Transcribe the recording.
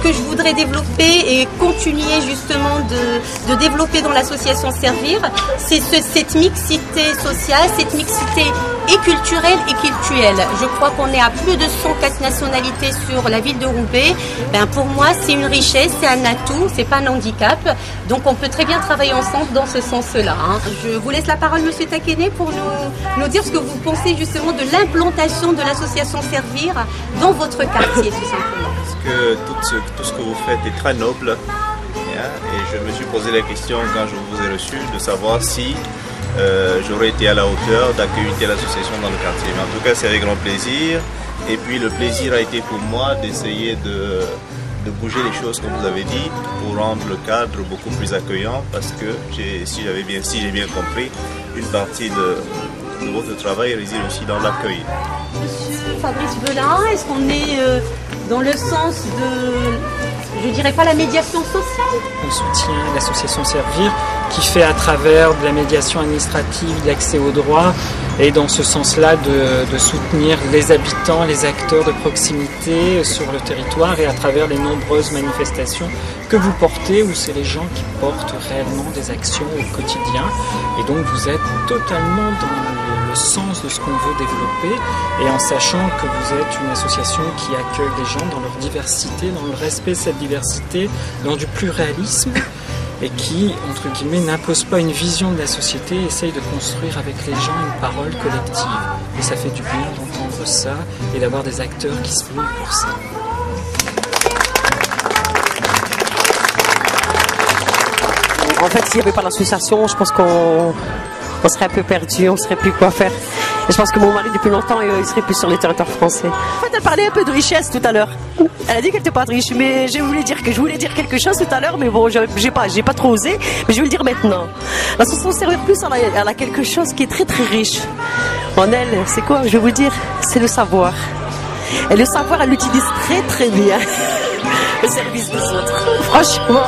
que je voudrais développer et continuer justement de développer dans l'association Servir, c'est cette mixité sociale, cette mixité et culturelle et cultuelle. Je crois qu'on est à plus de 104 nationalités sur la ville de Roubaix. Ben, pour moi, c'est une richesse, c'est un atout, c'est pas un handicap. Donc on peut très bien travailler ensemble dans ce sens-là. Hein. Je vous laisse la parole, Monsieur Takene, pour nous dire ce que vous pensez justement de l'implantation de l'association Servir dans votre quartier, tout simplement. Parce que tout ce que vous faites est très noble. Et je me suis posé la question quand je vous ai reçu de savoir si j'aurais été à la hauteur d'accueillir telle association dans le quartier. Mais en tout cas, c'est avec grand plaisir. Et puis le plaisir a été pour moi d'essayer de bouger les choses, comme vous avez dit, pour rendre le cadre beaucoup plus accueillant, parce que si j'ai bien compris, une partie de votre travail réside aussi dans l'accueil. Monsieur Fabrice Belin, est-ce qu'on est dans le sens de, je dirais pas la médiation sociale? On soutient l'association Servir qui fait à travers de la médiation administrative, de l'accès aux droits et dans ce sens-là de soutenir les habitants, les acteurs de proximité sur le territoire et à travers les nombreuses manifestations que vous portez où c'est les gens qui portent réellement des actions au quotidien et donc vous êtes totalement dans le sens de ce qu'on veut développer et en sachant que vous êtes une association qui accueille les gens dans leur diversité, dans le respect de cette diversité, dans du pluralisme et qui, entre guillemets, n'impose pas une vision de la société, essaye de construire avec les gens une parole collective. Et ça fait du bien d'entendre ça et d'avoir des acteurs qui se mouillent pour ça. En fait, s'il n'y avait pas l'association, je pense qu'on serait un peu perdu, on ne saurait plus quoi faire. Et je pense que mon mari, depuis longtemps, il serait plus sur les territoires français. En fait, elle parlait un peu de richesse tout à l'heure. Elle a dit qu'elle n'était pas riche, mais je voulais dire quelque chose tout à l'heure, mais bon, j'ai pas trop osé, mais je vais le dire maintenant. L'association Servir Plus, elle a quelque chose qui est très très riche. En elle, c'est quoi? Je vais vous dire, c'est le savoir. Et le savoir, elle l'utilise très très bien au service des autres. Franchement.